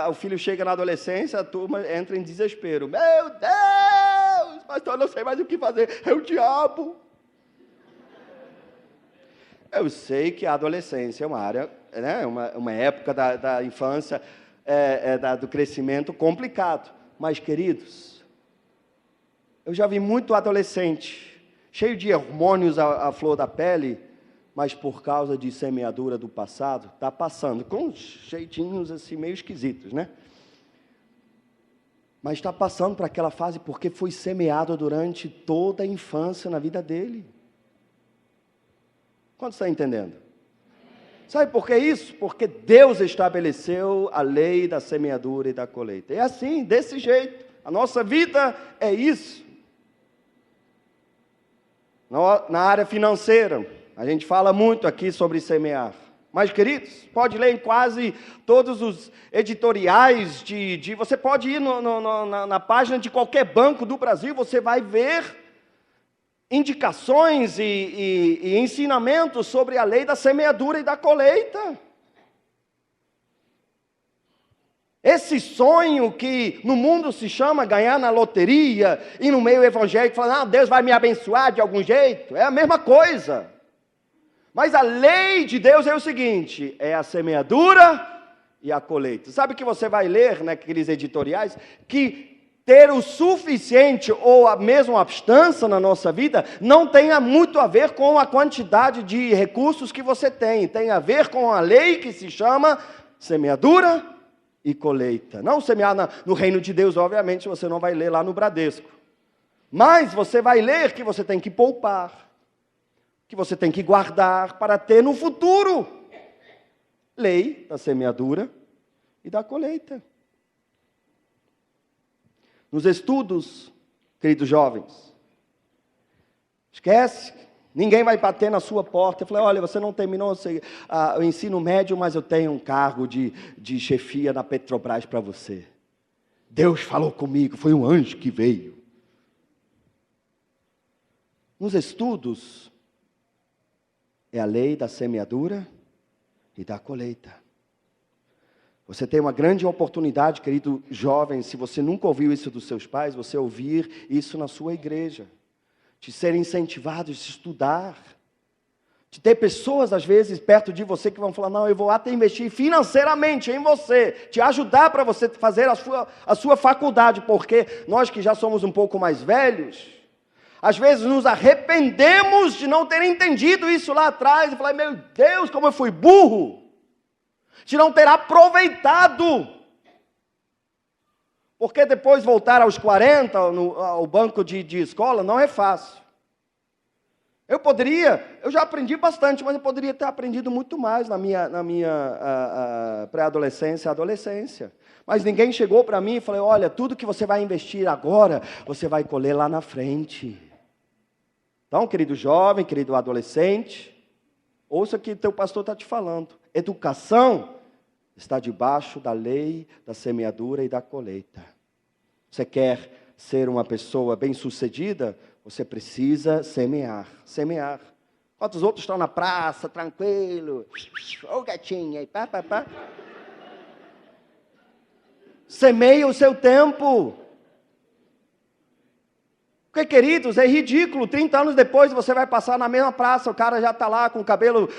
o filho chega na adolescência, a turma entra em desespero. Meu Deus, pastor, eu não sei mais o que fazer, é o diabo. Eu sei que a adolescência é uma área, né, uma época da infância, do crescimento complicado. Mas, queridos, eu já vi muito adolescente, cheio de hormônios à flor da pele, mas por causa de semeadura do passado, está passando, com jeitinhos assim meio esquisitos, né? Mas está passando para aquela fase porque foi semeado durante toda a infância na vida dele. Quanto está entendendo? Sabe por que isso? Porque Deus estabeleceu a lei da semeadura e da colheita. É assim, desse jeito. A nossa vida é isso. Na área financeira, a gente fala muito aqui sobre semear. Mas, queridos, pode ler em quase todos os editoriais você pode ir na página de qualquer banco do Brasil, você vai ver indicações e ensinamentos sobre a lei da semeadura e da colheita. Esse sonho que no mundo se chama ganhar na loteria, e no meio evangélico fala, Deus vai me abençoar de algum jeito, é a mesma coisa. Mas a lei de Deus é o seguinte, é a semeadura e a colheita. Sabe que você vai ler naqueles editoriais que ter o suficiente ou a mesma abstância na nossa vida não tem muito a ver com a quantidade de recursos que você tem a ver com a lei que se chama semeadura e colheita. Não semear no reino de Deus, obviamente, você não vai ler lá no Bradesco. Mas você vai ler que você tem que poupar, que você tem que guardar para ter no futuro. Lei da semeadura e da colheita. Nos estudos, queridos jovens, esquece, ninguém vai bater na sua porta e falar, olha, você não terminou o ensino médio, mas eu tenho um cargo de chefia na Petrobras para você. Deus falou comigo, foi um anjo que veio. Nos estudos, é a lei da semeadura e da colheita. Você tem uma grande oportunidade, querido jovem, se você nunca ouviu isso dos seus pais, você ouvir isso na sua igreja. De ser incentivado, de se estudar. De ter pessoas, às vezes, perto de você que vão falar, não, eu vou até investir financeiramente em você, te ajudar para você fazer a sua faculdade, porque nós que já somos um pouco mais velhos, às vezes nos arrependemos de não ter entendido isso lá atrás, e falar, meu Deus, como eu fui burro, de não ter aproveitado, porque depois voltar aos 40, ao banco de escola, não é fácil. Eu já aprendi bastante, mas eu poderia ter aprendido muito mais na minha pré-adolescência e adolescência. Mas ninguém chegou para mim e falou, olha, tudo que você vai investir agora, você vai colher lá na frente. Então, querido jovem, querido adolescente, ouça o que teu pastor está te falando. Educação está debaixo da lei da semeadura e da colheita. Você quer ser uma pessoa bem-sucedida? Você precisa semear. Semear. Enquanto os outros estão na praça, tranquilo. Ô gatinha, aí, pá. Semeia o seu tempo. Porque, queridos, é ridículo, 30 anos depois você vai passar na mesma praça, o cara já está lá com o cabelo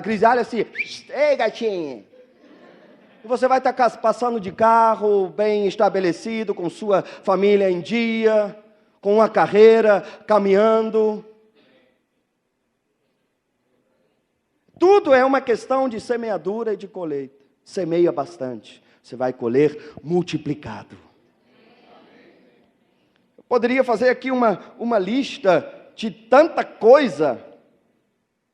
grisalho assim, ei gatinha. E você vai estar passando de carro, bem estabelecido, com sua família em dia, com uma carreira, caminhando. Tudo é uma questão de semeadura e de colheita. Semeia bastante, você vai colher multiplicado. Poderia fazer aqui uma lista de tanta coisa,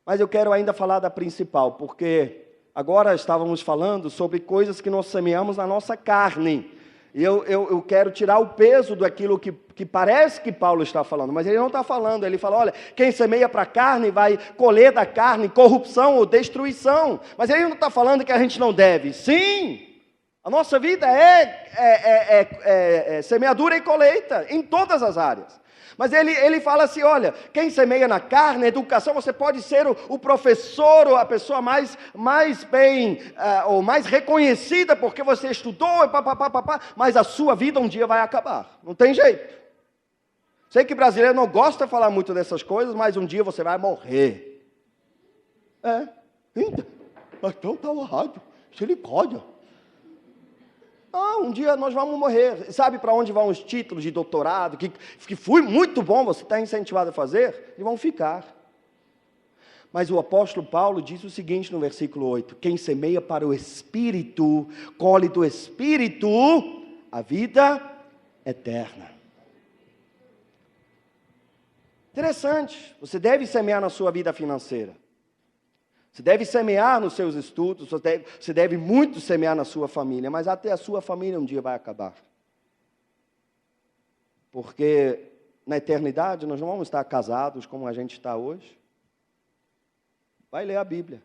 mas eu quero ainda falar da principal, porque agora estávamos falando sobre coisas que nós semeamos na nossa carne. E eu quero tirar o peso daquilo que parece que Paulo está falando, mas ele não está falando. Ele fala, olha, quem semeia para a carne vai colher da carne corrupção ou destruição. Mas ele não está falando que a gente não deve. Sim! A nossa vida é semeadura e colheita, em todas as áreas. Mas ele fala assim, olha, quem semeia na carne, educação, você pode ser o professor ou a pessoa mais bem, ou mais reconhecida, porque você estudou, mas a sua vida um dia vai acabar. Não tem jeito. Sei que brasileiro não gosta de falar muito dessas coisas, mas um dia você vai morrer. Então está errado, misericórdia. Um dia nós vamos morrer. Sabe para onde vão os títulos de doutorado, que foi muito bom, você está incentivado a fazer? E vão ficar. Mas o apóstolo Paulo diz o seguinte no versículo 8, quem semeia para o Espírito, colhe do Espírito a vida eterna. Interessante, você deve semear na sua vida financeira. Você deve semear nos seus estudos, você deve muito semear na sua família, mas até a sua família um dia vai acabar. Porque na eternidade nós não vamos estar casados como a gente está hoje. Vai ler a Bíblia.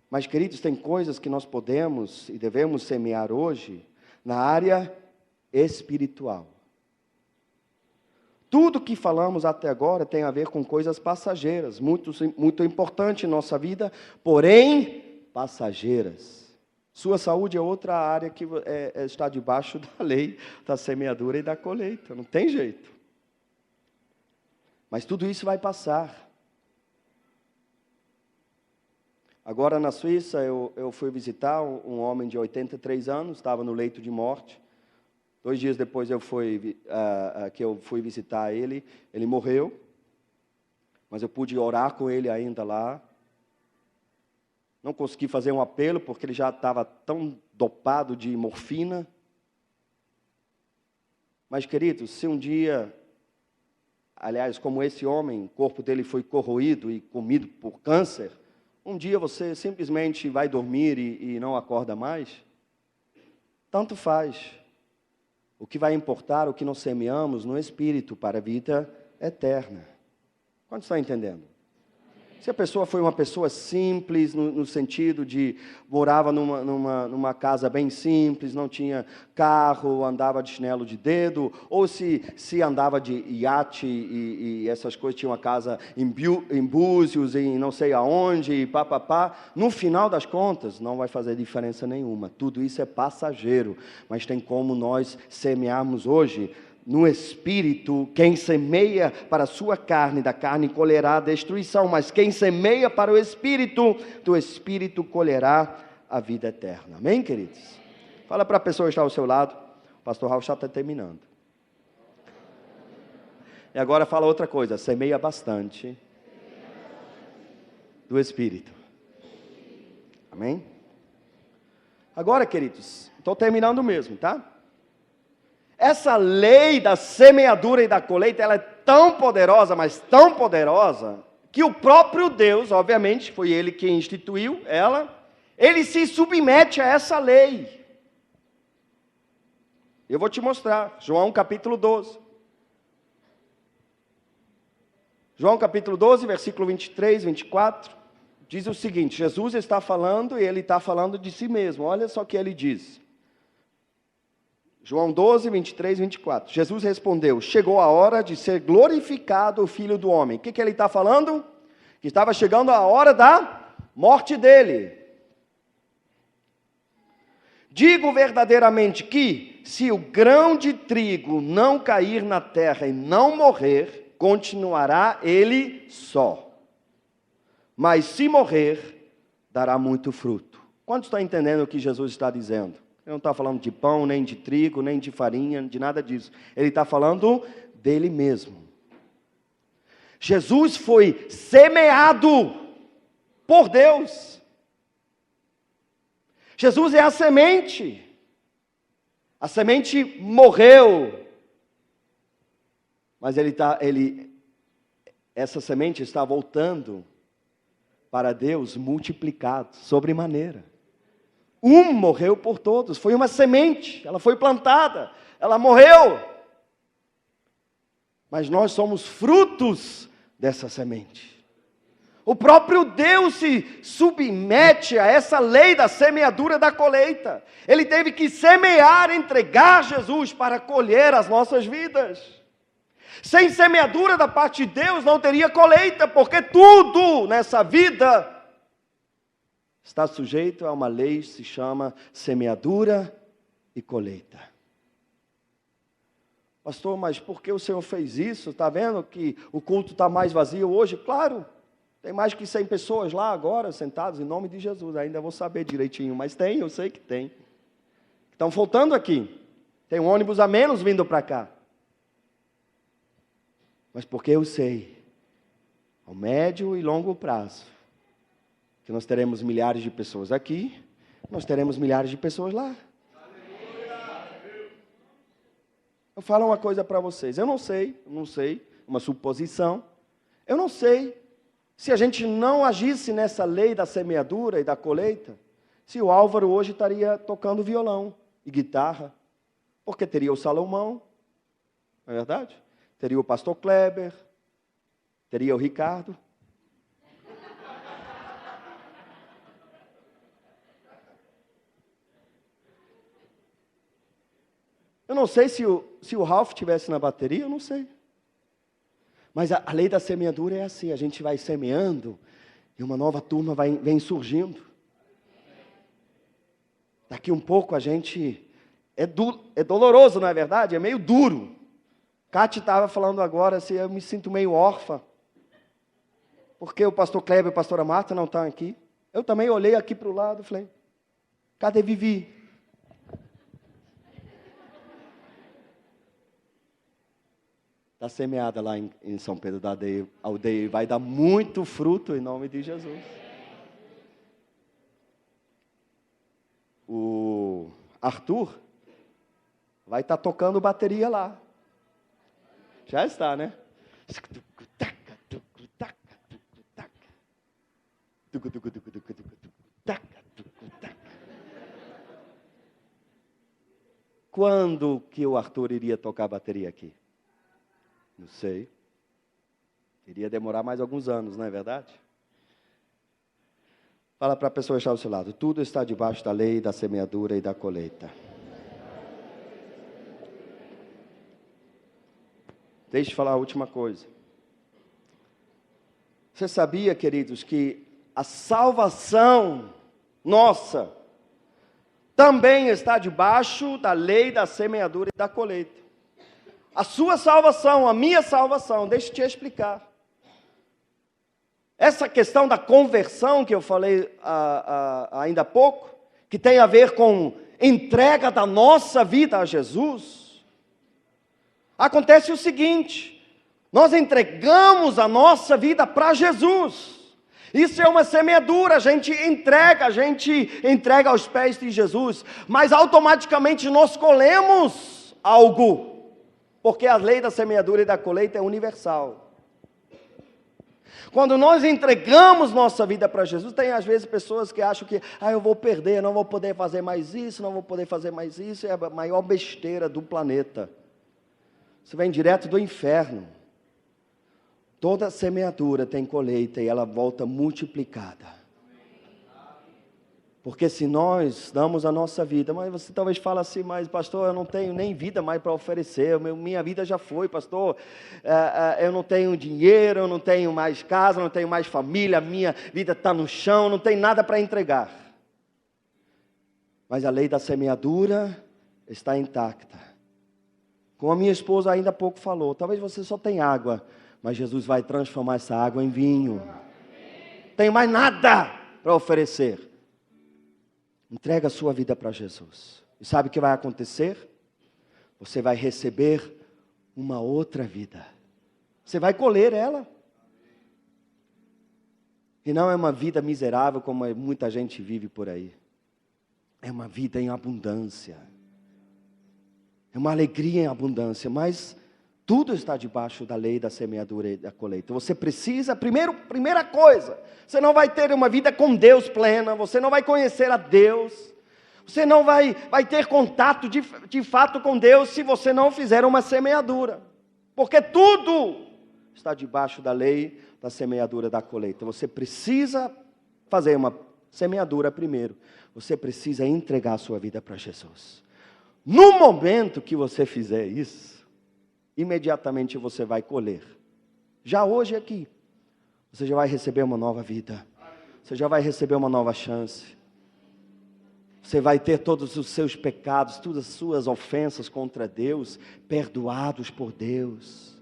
Mas, queridos, tem coisas que nós podemos e devemos semear hoje na área espiritual. Tudo que falamos até agora tem a ver com coisas passageiras, muito importante em nossa vida, porém passageiras. Sua saúde é outra área que está debaixo da lei da semeadura e da colheita, não tem jeito. Mas tudo isso vai passar. Agora na Suíça eu fui visitar um homem de 83 anos, estava no leito de morte. 2 dias depois que eu fui visitar ele, ele morreu. Mas eu pude orar com ele ainda lá. Não consegui fazer um apelo, porque ele já estava tão dopado de morfina. Mas, queridos, se um dia, aliás, como esse homem, o corpo dele foi corroído e comido por câncer, um dia você simplesmente vai dormir e não acorda mais, tanto faz. O que vai importar, o que nós semeamos no Espírito para a vida eterna. Quantos estão entendendo? Se a pessoa foi uma pessoa simples, no sentido de morava numa casa bem simples, não tinha carro, andava de chinelo de dedo, ou se andava de iate e essas coisas, tinha uma casa em Búzios, em não sei aonde, e no final das contas, não vai fazer diferença nenhuma. Tudo isso é passageiro, mas tem como nós semearmos hoje. No Espírito, quem semeia para a sua carne, da carne colherá a destruição, mas quem semeia para o Espírito, do Espírito colherá a vida eterna. Amém, queridos? Fala para a pessoa que está ao seu lado, o pastor Raul já está terminando. E agora fala outra coisa, semeia bastante do Espírito. Amém? Agora, queridos, estou terminando mesmo, tá? Essa lei da semeadura e da colheita, ela é tão poderosa, mas tão poderosa, que o próprio Deus, obviamente, foi Ele quem instituiu ela, Ele se submete a essa lei. Eu vou te mostrar, João capítulo 12. João capítulo 12, versículo 23, 24, diz o seguinte, Jesus está falando e Ele está falando de si mesmo, olha só o que Ele diz. João 12, 23, 24. Jesus respondeu, chegou a hora de ser glorificado o Filho do Homem. O que ele está falando? Que estava chegando a hora da morte dele. Digo verdadeiramente que, se o grão de trigo não cair na terra e não morrer, continuará ele só. Mas se morrer, dará muito fruto. Quantos estão entendendo o que Jesus está dizendo? Ele não está falando de pão, nem de trigo, nem de farinha, de nada disso. Ele está falando dele mesmo. Jesus foi semeado por Deus. Jesus é a semente. A semente morreu. Mas essa semente está voltando para Deus multiplicado, sobremaneira. Morreu por todos, foi uma semente, ela foi plantada, ela morreu. Mas nós somos frutos dessa semente. O próprio Deus se submete a essa lei da semeadura da colheita. Ele teve que semear, entregar Jesus para colher as nossas vidas. Sem semeadura da parte de Deus não teria colheita, porque tudo nessa vida está sujeito a uma lei que se chama semeadura e colheita. Pastor, mas por que o Senhor fez isso? Está vendo que o culto está mais vazio hoje? Claro, tem mais que 100 pessoas lá agora, sentadas em nome de Jesus. Ainda vou saber direitinho, mas tem, eu sei que tem. Estão faltando aqui. Tem um ônibus a menos vindo para cá. Mas porque eu sei, ao médio e longo prazo, que nós teremos milhares de pessoas aqui, nós teremos milhares de pessoas lá. Eu falo uma coisa para vocês, eu não sei, uma suposição, eu não sei se a gente não agisse nessa lei da semeadura e da colheita, se o Álvaro hoje estaria tocando violão e guitarra, porque teria o Salomão, não é verdade? Teria o pastor Kleber, teria o Ricardo. Eu não sei se o Ralph estivesse na bateria, eu não sei. Mas a lei da semeadura é assim, a gente vai semeando e uma nova turma vem surgindo. Daqui um pouco a gente... É doloroso, não é verdade? É meio duro. Cátia estava falando agora, assim, eu me sinto meio órfã. Porque o pastor Kleber e a pastora Marta não estão aqui. Eu também olhei aqui para o lado e falei, cadê Vivi? Está semeada lá em São Pedro da Aldeia e vai dar muito fruto em nome de Jesus. O Arthur vai estar tocando bateria lá. Já está, né? Quando que o Arthur iria tocar bateria aqui? Não sei. Iria demorar mais alguns anos, não é verdade? Fala para a pessoa que está ao seu lado. Tudo está debaixo da lei, da semeadura e da colheita. Deixa eu falar a última coisa. Você sabia, queridos, que a salvação nossa também está debaixo da lei da semeadura e da colheita. A sua salvação, a minha salvação, deixa eu te explicar. Essa questão da conversão que eu falei ainda há pouco, que tem a ver com entrega da nossa vida a Jesus, acontece o seguinte: nós entregamos a nossa vida para Jesus. Isso é uma semeadura, a gente entrega aos pés de Jesus, mas automaticamente nós colhemos algo. Porque a lei da semeadura e da colheita é universal. Quando nós entregamos nossa vida para Jesus, tem às vezes pessoas que acham que eu vou perder, não vou poder fazer mais isso, não vou poder fazer mais isso, é a maior besteira do planeta. Você vem direto do inferno. Toda semeadura tem colheita e ela volta multiplicada. Porque se nós damos a nossa vida, mas você talvez fale assim, mas pastor, eu não tenho nem vida mais para oferecer, minha vida já foi, pastor, eu não tenho dinheiro, eu não tenho mais casa, não tenho mais família, a minha vida está no chão, não tem nada para entregar. Mas a lei da semeadura está intacta. Como a minha esposa ainda há pouco falou, talvez você só tenha água, mas Jesus vai transformar essa água em vinho. Não tem mais nada para oferecer. Entrega a sua vida para Jesus. E sabe o que vai acontecer? Você vai receber uma outra vida. Você vai colher ela. E não é uma vida miserável como muita gente vive por aí. É uma vida em abundância. É uma alegria em abundância, mas tudo está debaixo da lei da semeadura e da colheita. Você precisa, primeira coisa, você não vai ter uma vida com Deus plena, você não vai conhecer a Deus, você não vai ter contato de fato com Deus se você não fizer uma semeadura. Porque tudo está debaixo da lei da semeadura e da colheita. Você precisa fazer uma semeadura primeiro. Você precisa entregar a sua vida para Jesus. No momento que você fizer isso, imediatamente você vai colher. Já hoje aqui, você já vai receber uma nova vida. Você já vai receber uma nova chance. Você vai ter todos os seus pecados, todas as suas ofensas contra Deus, perdoados por Deus.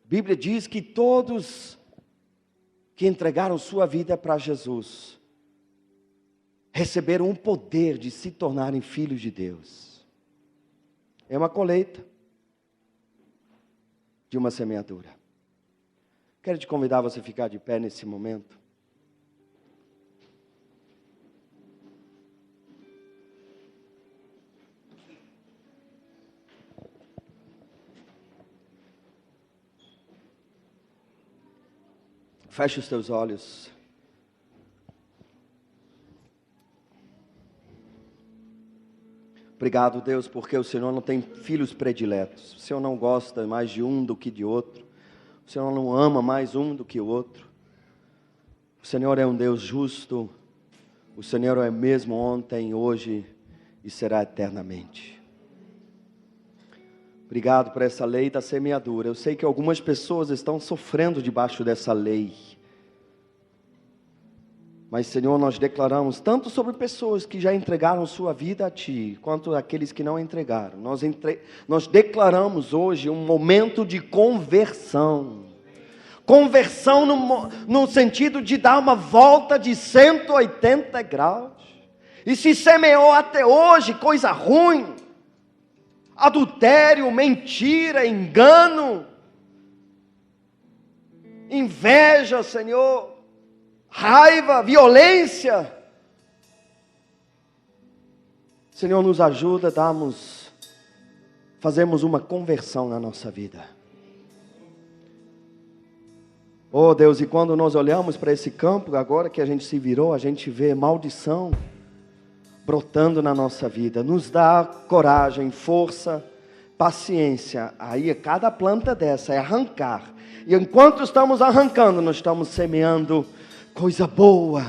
A Bíblia diz que todos que entregaram sua vida para Jesus, receberam o poder de se tornarem filhos de Deus. É uma colheita de uma semeadura. Quero te convidar a você ficar de pé nesse momento. Feche os teus olhos. Obrigado, Deus, porque o Senhor não tem filhos prediletos. O Senhor não gosta mais de um do que de outro. O Senhor não ama mais um do que o outro. O Senhor é um Deus justo. O Senhor é mesmo ontem, hoje e será eternamente. Obrigado por essa lei da semeadura. Eu sei que algumas pessoas estão sofrendo debaixo dessa lei. Mas, Senhor, nós declaramos tanto sobre pessoas que já entregaram sua vida a Ti, quanto aqueles que não entregaram. Nós declaramos hoje um momento de conversão. Conversão no sentido de dar uma volta de 180 graus. E se semeou até hoje coisa ruim, adultério, mentira, engano, inveja, Senhor, raiva, violência. Senhor, nos ajuda, fazemos uma conversão na nossa vida. Oh Deus, e quando nós olhamos para esse campo, agora que a gente se virou, a gente vê maldição brotando na nossa vida. Nos dá coragem, força, paciência. Aí cada planta dessa é arrancar. E enquanto estamos arrancando, nós estamos semeando coisa boa,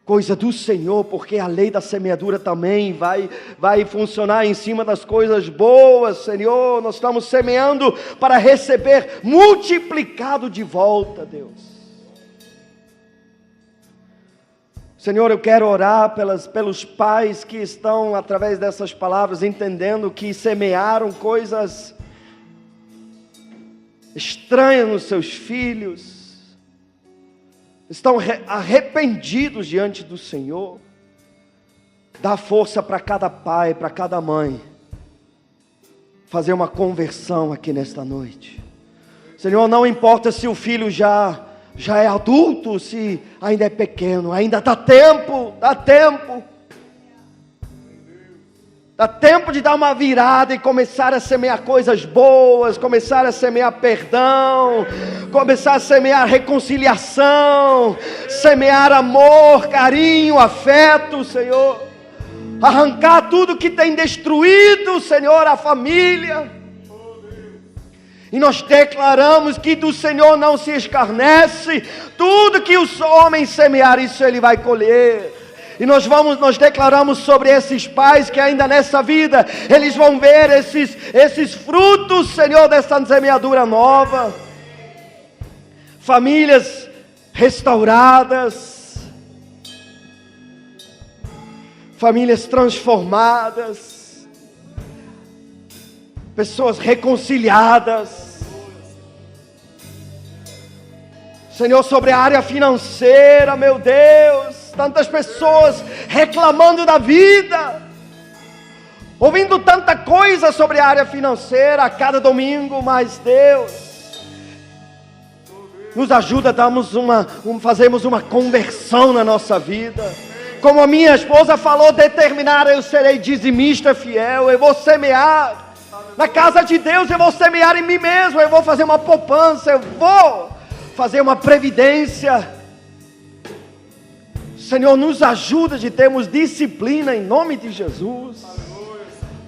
coisa do Senhor, porque a lei da semeadura também vai funcionar em cima das coisas boas, Senhor. Nós estamos semeando para receber multiplicado de volta, Deus. Senhor, eu quero orar pelos pais que estão, através dessas palavras, entendendo que semearam coisas estranhas nos seus filhos, estão arrependidos diante do Senhor. Dá força para cada pai, para cada mãe, fazer uma conversão aqui nesta noite. Senhor, não importa se o filho já é adulto, se ainda é pequeno, ainda dá tempo. Dá tempo de dar uma virada e começar a semear coisas boas, começar a semear perdão, começar a semear reconciliação, semear amor, carinho, afeto, Senhor. Arrancar tudo que tem destruído, Senhor, a família. E nós declaramos que do Senhor não se escarnece. Tudo que os homens semear, isso Ele vai colher. E nós declaramos sobre esses pais que ainda nessa vida, eles vão ver esses frutos, Senhor, dessa semeadura nova. Famílias restauradas, famílias transformadas, pessoas reconciliadas. Senhor, sobre a área financeira, meu Deus, tantas pessoas reclamando da vida, ouvindo tanta coisa sobre a área financeira a cada domingo, mas Deus, nos ajuda, fazemos uma conversão na nossa vida. Como a minha esposa falou, determinar, eu serei dizimista fiel, eu vou semear na casa de Deus, eu vou semear em mim mesmo, eu vou fazer uma poupança, eu vou fazer uma previdência. Senhor, nos ajuda de termos disciplina em nome de Jesus,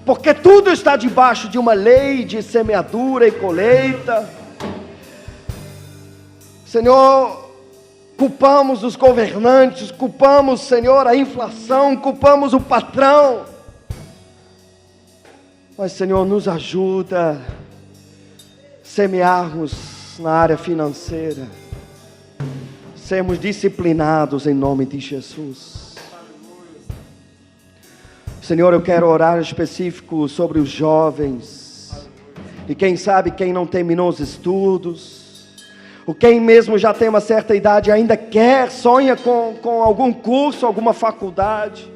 porque tudo está debaixo de uma lei de semeadura e colheita. Senhor, culpamos os governantes, culpamos, Senhor, a inflação, culpamos o patrão, mas Senhor, nos ajuda a semearmos na área financeira, sermos disciplinados em nome de Jesus. Senhor, eu quero orar específico sobre os jovens, e quem sabe quem não terminou os estudos, ou quem mesmo já tem uma certa idade ainda sonha com algum curso, alguma faculdade.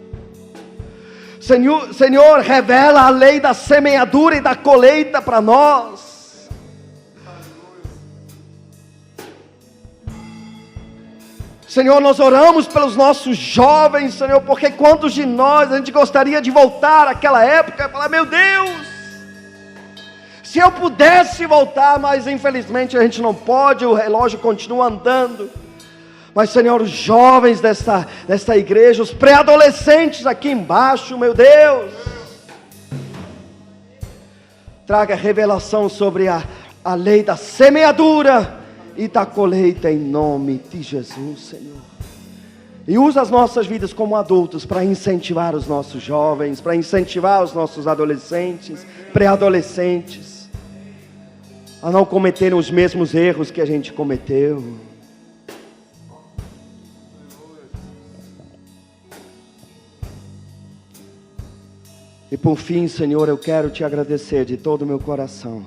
Senhor, revela a lei da semeadura e da colheita para nós. Senhor, nós oramos pelos nossos jovens, Senhor, porque quantos de nós a gente gostaria de voltar àquela época e falar, meu Deus, se eu pudesse voltar, mas infelizmente a gente não pode, o relógio continua andando. Mas Senhor, os jovens desta igreja, os pré-adolescentes aqui embaixo, meu Deus, traga revelação sobre a lei da semeadura e da colheita em nome de Jesus, Senhor. E usa as nossas vidas como adultos para incentivar os nossos jovens, para incentivar os nossos adolescentes, pré-adolescentes, a não cometerem os mesmos erros que a gente cometeu. E por fim, Senhor, eu quero te agradecer de todo o meu coração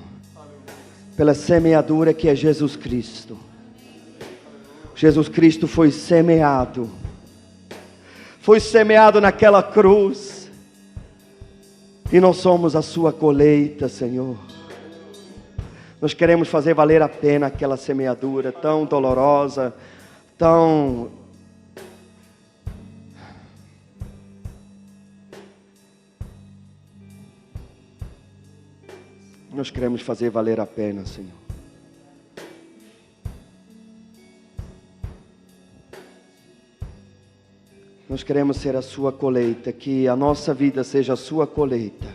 pela semeadura que é Jesus Cristo. Jesus Cristo foi semeado naquela cruz, e nós somos a sua colheita, Senhor. Nós queremos fazer valer a pena aquela semeadura tão dolorosa, nós queremos fazer valer a pena, Senhor. Nós queremos ser a sua colheita, que a nossa vida seja a sua colheita.